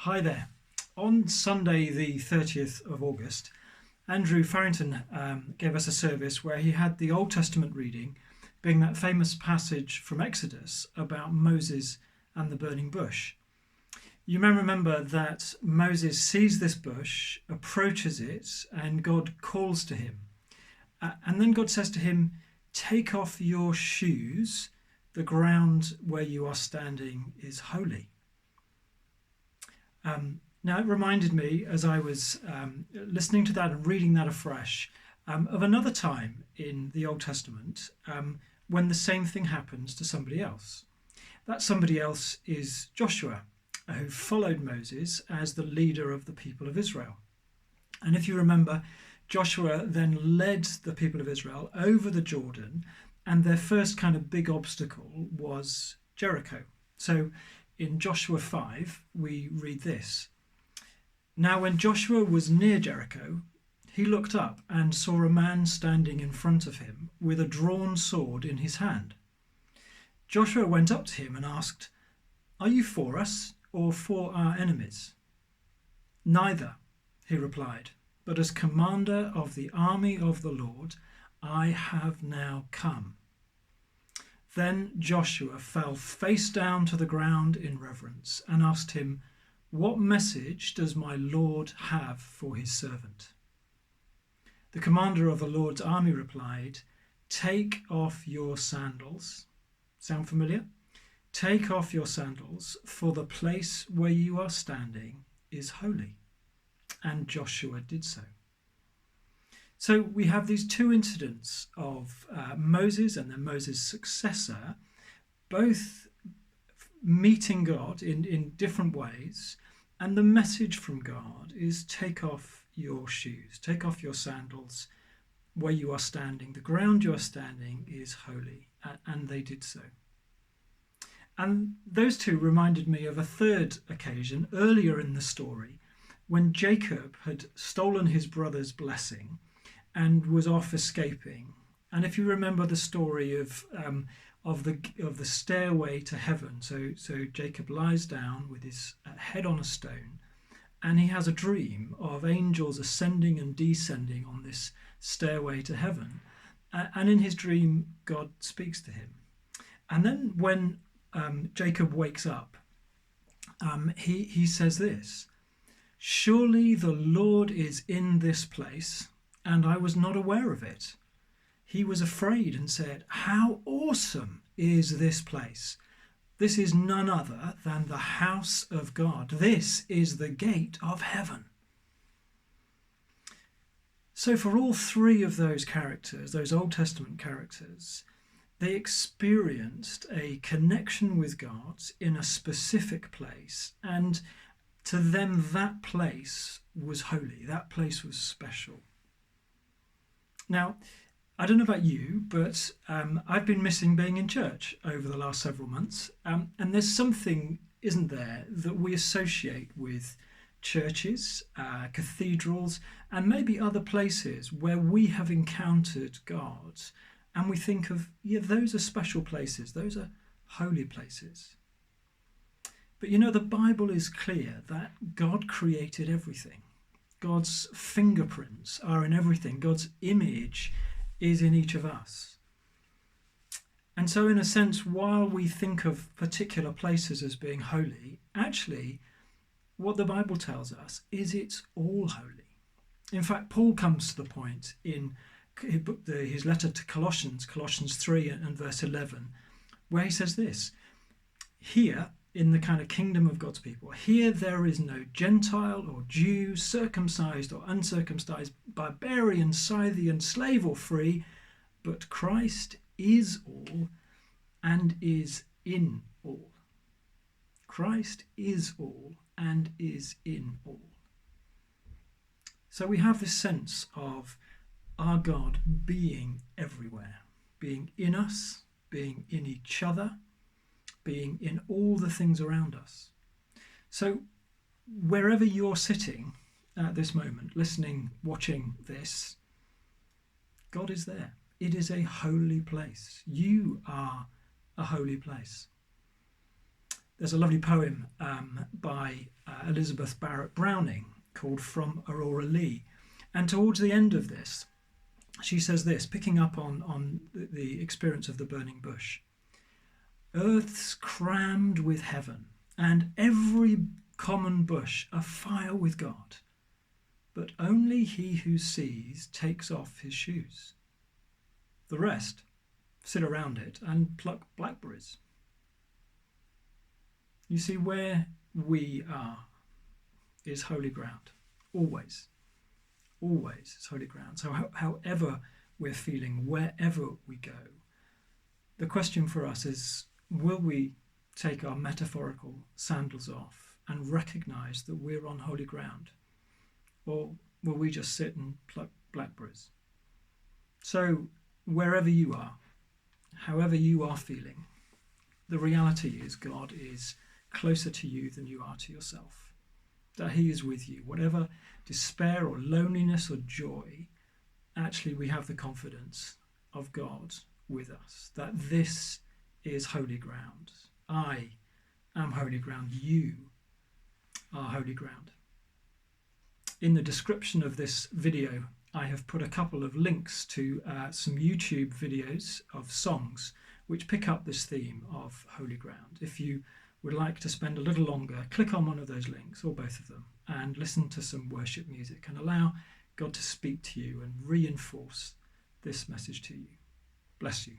Hi there. On Sunday, the 30th of August, Andrew Farrington gave us a service where he had the Old Testament reading, being that famous passage from Exodus about Moses and the burning bush. You may remember that Moses sees this bush, approaches it, and God calls to him. And then God says to him, "Take off your shoes. The ground where you are standing is holy." Now, it reminded me, as I was listening to that and reading that afresh, of another time in the Old Testament when the same thing happens to somebody else. That somebody else is Joshua, who followed Moses as the leader of the people of Israel. And if you remember, Joshua then led the people of Israel over the Jordan, and their first kind of big obstacle was Jericho. So in Joshua 5, we read this. "Now when Joshua was near Jericho, he looked up and saw a man standing in front of him with a drawn sword in his hand. Joshua went up to him and asked, 'Are you for us or for our enemies?' 'Neither,' he replied, 'but as commander of the army of the Lord, I have now come.' Then Joshua fell face down to the ground in reverence and asked him, 'What message does my Lord have for his servant?' The commander of the Lord's army replied, 'Take off your sandals.'" Sound familiar? "Take off your sandals, for the place where you are standing is holy." And Joshua did so. So we have these two incidents of Moses and then Moses' successor, both meeting God in different ways. And the message from God is, take off your shoes, take off your sandals where you are standing. The ground you are standing is holy. And they did so. And those two reminded me of a third occasion earlier in the story when Jacob had stolen his brother's blessing and was off escaping. And if you remember the story of the stairway to heaven, so Jacob lies down with his head on a stone, and he has a dream of angels ascending and descending on this stairway to heaven. And in his dream, God speaks to him. And then when Jacob wakes up, he says this, "Surely the Lord is in this place, and I was not aware of it." He was afraid and said, "How awesome is this place? This is none other than the house of God. This is the gate of heaven." So for all three of those characters, those Old Testament characters, they experienced a connection with God in a specific place, and to them that place was holy, that place was special. Now, I don't know about you, but I've been missing being in church over the last several months. And there's something, isn't there, that we associate with churches, cathedrals, and maybe other places where we have encountered God. And we think of, yeah, those are special places. Those are holy places. But you know, the Bible is clear that God created everything. God's fingerprints are in everything. God's image is in each of us. And so in a sense, while we think of particular places as being holy, actually what the Bible tells us is it's all holy. In fact, Paul comes to the point in his letter to Colossians 3 and verse 11, where he says this, "Here, in the kind of kingdom of God's people, here there is no Gentile or Jew, circumcised or uncircumcised, barbarian, Scythian, slave or free, but Christ is all and is in all." Christ is all and is in all. So we have this sense of our God being everywhere, being in us, being in each other, being in all the things around us. So wherever you're sitting at this moment, listening, watching this, God is there. It is a holy place. You are a holy place. There's a lovely poem by Elizabeth Barrett Browning called From Aurora Leigh. And towards the end of this, she says this, picking up on the experience of the burning bush. Earth's crammed with heaven, and every common bush afire with God. But only he who sees takes off his shoes. The rest sit around it and pluck blackberries. You see, where we are is holy ground. Always. Always is holy ground. So however we're feeling, wherever we go, the question for us is, will we take our metaphorical sandals off and recognise that we're on holy ground? Or will we just sit and pluck blackberries? So wherever you are, however you are feeling, the reality is God is closer to you than you are to yourself. That he is with you. Whatever despair or loneliness or joy, actually we have the confidence of God with us. That this is holy ground. I am holy ground. You are holy ground. In the description of this video, I have put a couple of links to some YouTube videos of songs which pick up this theme of holy ground. If you would like to spend a little longer, click on one of those links, or both of them, and listen to some worship music and allow God to speak to you and reinforce this message to you. Bless you.